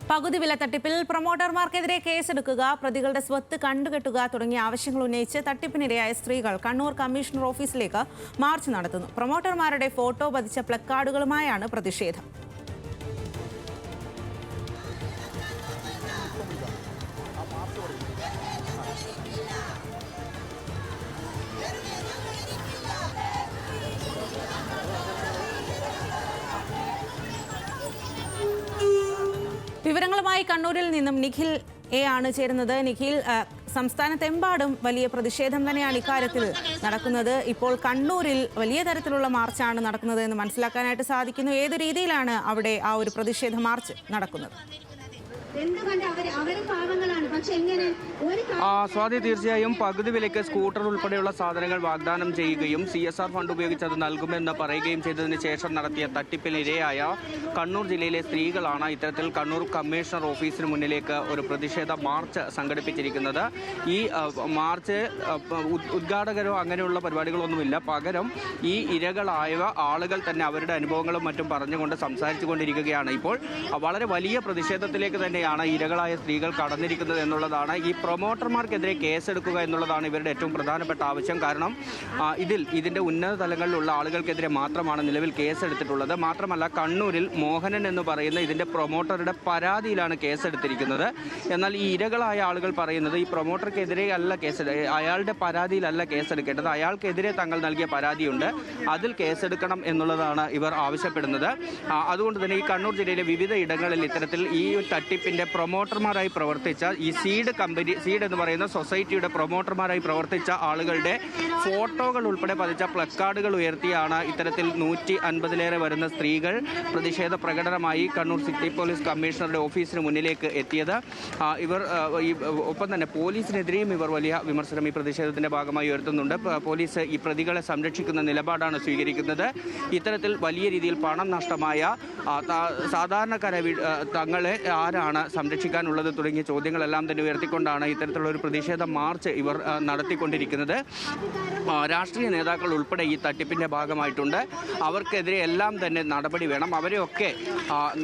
പകുതി വില തട്ടിപ്പിൽ പ്രൊമോട്ടർമാർക്കെതിരെ കേസെടുക്കുക, പ്രതികളുടെ സ്വത്ത് കണ്ടുകെട്ടുക തുടങ്ങിയ ആവശ്യങ്ങൾ ഉന്നയിച്ച് തട്ടിപ്പിനിരയായ സ്ത്രീകൾ കണ്ണൂർ കമ്മീഷണർ ഓഫീസിലേക്ക് മാർച്ച് നടത്തുന്നു. പ്രൊമോട്ടർമാരുടെ ഫോട്ടോ പതിച്ച പ്ലക്കാർഡുകളുമായാണ് പ്രതിഷേധം. വിവരങ്ങളുമായി കണ്ണൂരിൽ നിന്നും നിഖിൽ എ ആണ് ചേരുന്നത്. നിഖിൽ, സംസ്ഥാനത്തെമ്പാടും വലിയ പ്രതിഷേധം തന്നെയാണ് ഇക്കാര്യത്തിൽ നടക്കുന്നത്. ഇപ്പോൾ കണ്ണൂരിൽ വലിയ തരത്തിലുള്ള മാർച്ചാണ് നടക്കുന്നത് എന്ന് മനസ്സിലാക്കാനായിട്ട് സാധിക്കുന്നു. ഏത് രീതിയിലാണ് അവിടെ ആ ഒരു പ്രതിഷേധ മാർച്ച് നടക്കുന്നത്? സ്വാതി, തീർച്ചയായും പകുതി വിലയ്ക്ക് സ്കൂട്ടർ ഉൾപ്പെടെയുള്ള സാധനങ്ങൾ വാഗ്ദാനം ചെയ്യുകയും CSR ഫണ്ട് ഉപയോഗിച്ച് അത് നൽകുമെന്ന് പറയുകയും ചെയ്തതിന് ശേഷം നടത്തിയ തട്ടിപ്പിനിരയായ കണ്ണൂർ ജില്ലയിലെ സ്ത്രീകളാണ് ഇത്തരത്തിൽ കണ്ണൂർ കമ്മീഷണർ ഓഫീസിന് മുന്നിലേക്ക് ഒരു പ്രതിഷേധ മാർച്ച് സംഘടിപ്പിച്ചിരിക്കുന്നത്. ഈ മാർച്ച് ഉദ്ഘാടകരോ അങ്ങനെയുള്ള പരിപാടികളൊന്നുമില്ല. പകരം ഈ ഇരകളായ ആളുകൾ തന്നെ അവരുടെ അനുഭവങ്ങളും മറ്റും പറഞ്ഞുകൊണ്ട് സംസാരിച്ചു കൊണ്ടിരിക്കുകയാണ്. ഇപ്പോൾ വളരെ വലിയ പ്രതിഷേധത്തിലേക്ക് തന്നെയാണ് ഇരകളായ സ്ത്രീകൾ കടന്നിരിക്കുന്നത് എന്നുള്ളതാണ്. ഈ പ്രൊമോട്ടർമാർക്കെതിരെ കേസെടുക്കുക എന്നുള്ളതാണ് ഇവരുടെ ഏറ്റവും പ്രധാനപ്പെട്ട ആവശ്യം. കാരണം ഇതിൻ്റെ ഉന്നത തലങ്ങളിലുള്ള ആളുകൾക്കെതിരെ മാത്രമാണ് നിലവിൽ കേസെടുത്തിട്ടുള്ളത്. മാത്രമല്ല, കണ്ണൂരിൽ മോഹനൻ എന്ന് പറയുന്ന ഇതിൻ്റെ പ്രൊമോട്ടറുടെ പരാതിയിലാണ് കേസെടുത്തിരിക്കുന്നത്. എന്നാൽ ഈ ഇരകളായ ആളുകൾ പറയുന്നത് ഈ പ്രൊമോട്ടർക്കെതിരെ അല്ല അയാളുടെ പരാതിയിലല്ല കേസെടുക്കേണ്ടത്, അയാൾക്കെതിരെ തങ്ങൾ നൽകിയ പരാതിയുണ്ട്, അതിൽ കേസെടുക്കണം എന്നുള്ളതാണ് ഇവർ ആവശ്യപ്പെടുന്നത്. അതുകൊണ്ട് തന്നെ ഈ കണ്ണൂർ ജില്ലയിലെ വിവിധ ഇടങ്ങളിൽ ഇത്തരത്തിൽ ഈ തട്ടിപ്പിൻ്റെ പ്രൊമോട്ടർമാരായി പ്രവർത്തിച്ച ഈ സീഡ് എന്ന് പറയുന്ന സൊസൈറ്റിയുടെ പ്രൊമോട്ടർമാരായി പ്രവർത്തിച്ച ആളുകളുടെ ഫോട്ടോകൾ ഉൾപ്പെടെ പതിച്ച പ്ലക്കാർഡുകൾ ഉയർത്തിയാണ് ഇത്തരത്തിൽ 150-ലേറെ വരുന്ന സ്ത്രീകൾ പ്രതിഷേധ പ്രകടനമായി കണ്ണൂർ സിറ്റി പോലീസ് കമ്മീഷണറുടെ ഓഫീസിന് മുന്നിലേക്ക് എത്തിയത്. ഒപ്പം തന്നെ പോലീസിനെതിരെയും ഇവർ വലിയ വിമർശനം ഈ പ്രതിഷേധത്തിന്റെ ഭാഗമായി ഉയർത്തുന്നുണ്ട്. പോലീസ് ഈ പ്രതികളെ സംരക്ഷിക്കുന്ന നിലപാടാണ് സ്വീകരിക്കുന്നത്. ഇത്തരത്തിൽ വലിയ രീതിയിൽ പണം നഷ്ടമായ സാധാരണക്കാരെ തങ്ങളെ ആരാണ് സംരക്ഷിക്കാനുള്ളത് തുടങ്ങിയ ചോദ്യങ്ങളെല്ലാം തന്നെ ഉയർത്തിക്കൊണ്ടാണ് ഇത്തരത്തിലുള്ള ഒരു പ്രതിഷേധ മാർച്ച് ഇവർ നടത്തിക്കൊണ്ടിരിക്കുന്നത്. രാഷ്ട്രീയ നേതാക്കൾ ഉൾപ്പെടെ ഈ തട്ടിപ്പിൻ്റെ ഭാഗമായിട്ടുണ്ട്. അവർക്കെതിരെ എല്ലാം തന്നെ നടപടി വേണം, അവരെയൊക്കെ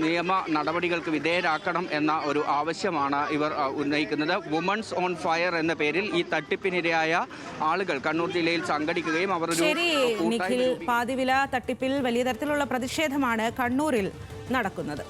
നിയമ നടപടികൾക്ക് വിധേയരാക്കണം എന്ന ഒരു ആവശ്യമാണ് ഇവർ ഉന്നയിക്കുന്നത്. വുമൺസ് ഓൺ ഫയർ എന്ന പേരിൽ ഈ തട്ടിപ്പിനിരയായ ആളുകൾ കണ്ണൂർ ജില്ലയിൽ സംഘടിക്കുകയും അവർ പാതിവില തട്ടിപ്പിൽ വലിയ തരത്തിലുള്ള പ്രതിഷേധമാണ് കണ്ണൂരിൽ നടക്കുന്നത്.